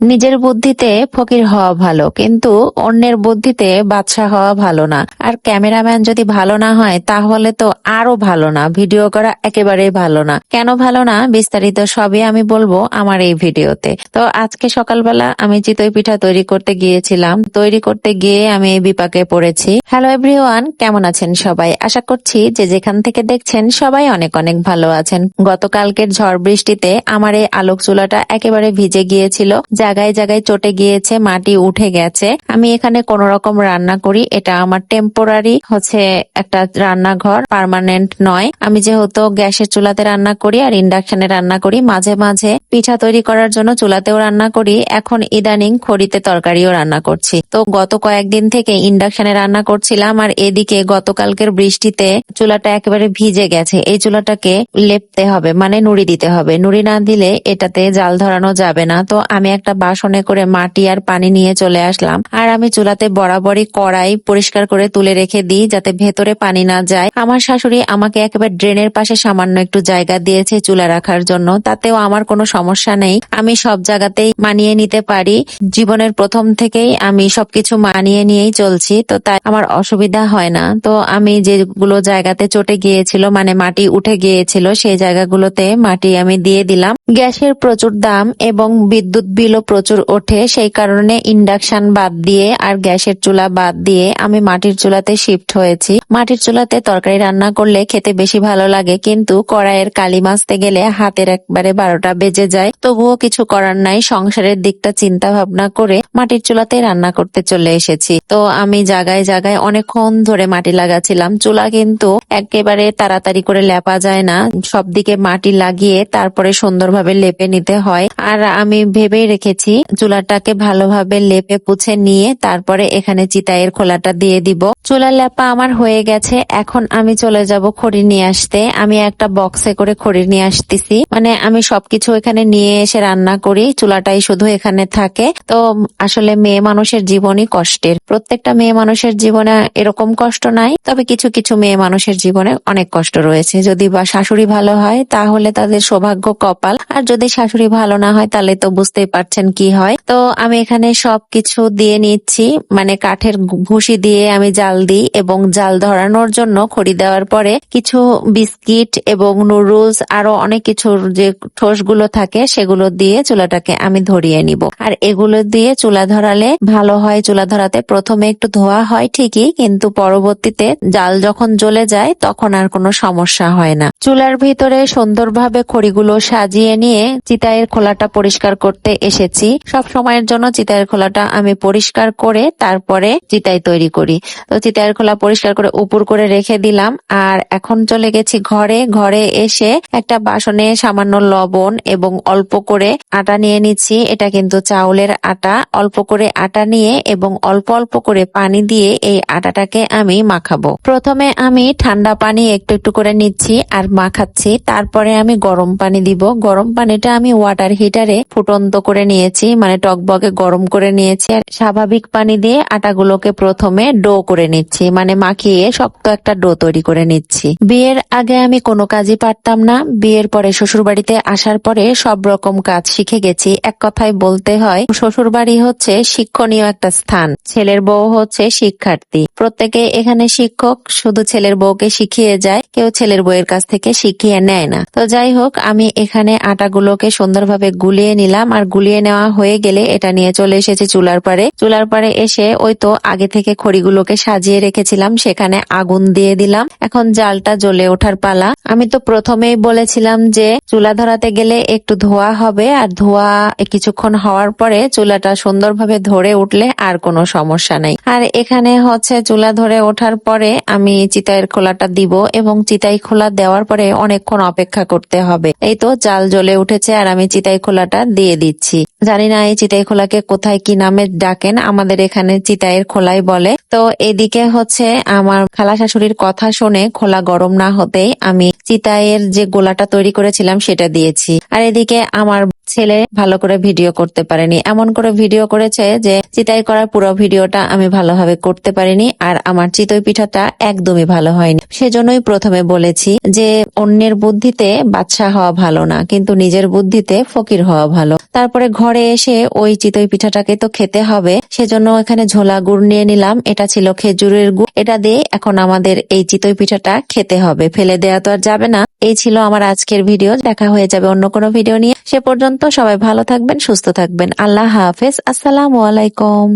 নিজের বুদ্ধিতে ফকির হওয়া ভালো, কিন্তু অন্যের বুদ্ধিতে বাদশা হওয়া ভালো না। আর ক্যামেরাম্যান যদি ভালো না হয় তাহলে তো আরো ভালো না, ভিডিও করা একেবারেই ভালো না। কেন ভালো না বিস্তারিত সবই আমি বলবো আমার এই ভিডিওতে। তো আজকে সকালবেলা আমি চিতই পিঠা তৈরি করতে গিয়েছিলাম। তৈরি করতে গিয়ে আমি এই বিপাকে পড়েছি। হ্যালো এভরিওয়ান, কেমন আছেন সবাই? আশা করছি যে যেখান থেকে দেখছেন সবাই অনেক অনেক ভালো আছেন। গতকালকের ঝড় বৃষ্টিতে আমার এই আলোক চুলাটা একেবারে ভিজে গিয়েছিল, জায়গায় জায়গায় চটে গিয়েছে, মাটি উঠে গেছে। আমি এখানে কোন রকম রান্না করি, এটা আমার টেম্পোরারি একটা রান্নাঘর, পার্মানেন্ট নয়। আমি যেহেতু গ্যাসের চুলাতে রান্না করি আর ইন্ডাকশনে রান্না করি, মাঝে মাঝে পিঠা তৈরি করার জন্য চুলাতেও রান্না করি, এখন ইদানিং খড়িতে তরকারিও রান্না করছি। তো গত কয়েকদিন থেকে ইন্ডাকশনে রান্না করছিলাম, আর এদিকে গতকালকের বৃষ্টিতে চুলাটা একেবারে ভিজে গেছে। এই চুলাটাকে লেপতে হবে, মানে নুড়ি দিতে হবে। নুড়ি না দিলে এটাতে জাল ধরানো যাবে না। তো আমি একটা বাসনে করে মাটি আর পানি নিয়ে চলে আসলাম, আর আমি চুলাতে বরাবরই কড়াই পরিষ্কার করে তুলে রেখে দিই যাতে ভেতরে পানি না যায়। আমার শাশুড়ি আমাকে একেবারে ড্রেনের পাশে সামান্য একটু জায়গা দিয়েছে চুলা রাখার জন্য, তাতেও আমার কোনো সমস্যা নেই। আমি সব জায়গাতেই মানিয়ে নিতে পারি, জীবনের প্রথম থেকেই আমি সবকিছু মানিয়ে নিয়েই চলছি, তো তাই আমার অসুবিধা হয় না। তো আমি যেগুলো জায়গাতে চটে গিয়েছিল, মানে মাটি উঠে গিয়েছিল, সেই জায়গাগুলোতে মাটি আমি দিয়ে দিলাম। গ্যাসের প্রচুর দাম এবং বিদ্যুৎ বিলও প্রচুর ওঠে, সেই কারণে ইন্ডাকশন বাদ দিয়ে আর গ্যাসের চুলা বাদ দিয়ে আমি মাটির চুলাতে শিফট হয়েছি। মাটির চুলাতে তরকারি রান্না করলে খেতে বেশি ভালো লাগে, কিন্তু কড়াইয়ের কালি মাজতে গেলে হাতের একবারে 12টা বেজে যায়। তবুও কিছু করার নাই, সংসারের দিকটা চিন্তা ভাবনা করে মাটির চুলাতে রান্না করতে চলে এসেছি। তো আমি জায়গায় জায়গায় অনেকক্ষণ ধরে মাটি লাগাচ্ছিলাম। চুলা কিন্তু একেবারে তাড়াতাড়ি করে লেপা যায় না, সব দিকে মাটি লাগিয়ে তারপরে সুন্দরভাবে লেপে নিতে হয়। আর আমি ভেবেই রেখেছি চুলাটাকে ভালোভাবে লেপে পুছে নিয়ে তারপরে এখানে চিতাইয়ের খোলাটা দিয়ে দিব। চুলা লেপা আমার হয়ে গেছে, এখন আমি চলে যাব খড়ি নিয়ে আসতে। আমি একটা বক্সে করে খড়ি নিয়ে আসতেছি, মানে আমি সবকিছু এখানে নিয়ে এসে রান্না করি, চুলাটাই শুধু এখানে থাকে। তো আসলে মেয়ে মানুষের জীবনই কষ্টের, প্রত্যেকটা মেয়ে মানুষের জীবনে এরকম কষ্ট নাই, তবে কিছু কিছু মেয়ে মানুষের জীবনে অনেক কষ্ট রয়েছে। যদি বা শাশুড়ি ভালো হয় তাহলে তাদের সৌভাগ্য কপাল, আর যদি শাশুড়ি ভালো না হয় তাহলে তো বুঝতেই পারছেন কি হয়। তো আমি এখানে সবকিছু দিয়ে নিচ্ছি, মানে কাঠের ঘুষি দিয়ে আমি জাল দিই, এবং জাল ধরানোর জন্য খড়ি দেওয়ার পরে কিছু বিস্কিট এবং নুডলস আরো অনেক কিছুর যে ঠোসগুলো থাকে সেগুলো দিয়ে চুলাটাকে আমি ধরিয়ে নিব। আর এগুলো দিয়ে চুলা ধরালে ভালো হয়। চুলা ধরাতে প্রথমে একটু ধোয়া হয় ঠিকই, কিন্তু পরবর্তীতে জাল যখন জ্বলে যায় তখন আর কোনো সমস্যা হয় না। চুলার ভিতরে সুন্দরভাবে খড়িগুলো সাজিয়ে নিয়ে চিতাইয়ের খোলাটা পরিষ্কার করতে এসেছি। সব সময়ের জন্য চিতাইয়ের খোলাটা আমি পরিষ্কার করে তারপরে চিতাই তৈরি করি। তো চিতাইয়ের খোলা পরিষ্কার করে উপর করে রেখে দিলাম, আর এখন চলে গেছি ঘরে। ঘরে এসে একটা বাসনে সামান্য লবণ এবং অল্প করে আটা নিয়ে নিচ্ছি। এটা কিন্তু চাউলের আটা। অল্প করে আটা নিয়ে এবং অল্প অল্প করে পানি দিয়ে এই আটাটাকে আমি মাখাবো। প্রথমে আমি ঠান্ডা পানি একটু একটু করে নিচ্ছি আর মাখাচ্ছি, তারপরে আমি গরম পানি দিব। গরম পানিটা আমি ওয়াটার হিটারে ফুটন্ত করে নিয়েছি, মানে টকবকে গরম করে নিয়েছি। আর স্বাভাবিক পানি দিয়ে আটাগুলোকে প্রথমে ডো করে নিচ্ছি, মানে মাখিয়ে শক্ত একটা ডো তৈরি করে নিচ্ছি। বিয়ের আগে আমি কোনো কাজই পারতাম না, বিয়ের পরে শ্বশুর বাড়িতে আসার পরে সব রকম কাজ শিখে গেছি। এক কথায় বলতে হয় শ্বশুর বাড়ি হচ্ছে শিক্ষণীয় একটা স্থান, ছেলের বউ হচ্ছে শিক্ষার্থী। প্রত্যেকে এখানে শিক্ষক, শুধু ছেলের বউকে শিখিয়ে যায়, কেউ ছেলের বউয়ের কাছ থেকে শিখিয়ে নেয় না। তো যাই হোক, আমি এখানে আটাগুলোকে সুন্দরভাবে গুলিয়ে নিলাম, আর গুলিয়ে নেওয়া হয়ে গেলে এটা নিয়ে চলে এসেছি চুলার পারে। চুলার পারে এসে ওই তো আগে থেকে খড়িগুলোকে সাজিয়ে রেখেছিলাম, সেখানে আগুন দিয়ে দিলাম। এখন জালটা জ্বলে ওঠার পালা। আমি তো প্রথমেই বলেছিলাম যে চুলা ধরাতে গেলে একটু ধোয়া হবে, আর ধোয়া কিছুক্ষণ হওয়ার পরে চুলাটা সুন্দরভাবে ধরে উঠলে আর কোনো সমস্যা নেই। আর এখানে হচ্ছে চুলা ধরে ওঠার পরে আমি চিতাইয়ের খোলাটা দিব, এবং চিতাই খোলা দেওয়ার পরে অনেকক্ষণ অপেক্ষা করতে হবে। এই তো জাল জ্বলে উঠেছে আর আমি চিতাই খোলাটা দিয়ে দিচ্ছি। জানি না এই চিতাই খোলাকে কোথায় কি নামে ডাকেন, আমাদের এখানে চিতাইয়ের খোলাই বলে। তো এদিকে হচ্ছে আমার খালা শাশুড়ির কথা শুনে খোলা গরম না হতেই আমি চিতাইয়ের যে গোলাটা তৈরি করেছিলাম সেটা দিয়েছি, আর এদিকে আমার ছেলে ভালো করে ভিডিও করতে পারেনি, এমন করে ভিডিও করেছে যে চিটাই করার পুরো ভিডিওটা আমি ভালোভাবে করতে পারিনি, আর আমার চিতই পিঠাটা একদমই ভালো হয়নি। সেজন্যই প্রথমে বলেছি যে অন্যের বুদ্ধিতে বাদশা হওয়া ভালো না, কিন্তু নিজের বুদ্ধিতে ফকির হওয়া ভালো। তারপরে ঘরে এসে ওই চিতই পিঠাটাকে তো খেতে হবে, সেজন্য এখানে ঝোলা গুড় নিয়ে নিলাম। এটা ছিল খেজুরের গুড়, এটা দিয়ে এখন আমাদের এই চিতই পিঠাটা খেতে হবে, ফেলে দেওয়া তো আর যাবে না। এই ছিল আমার আজকের ভিডিও, দেখা হয়ে যাবে অন্য কোনো ভিডিও নিয়ে। সে পর্যন্ত সবাই ভালো থাকবেন, সুস্থ থাকবেন। আল্লাহ হাফেজ, আসসালামু আলাইকুম।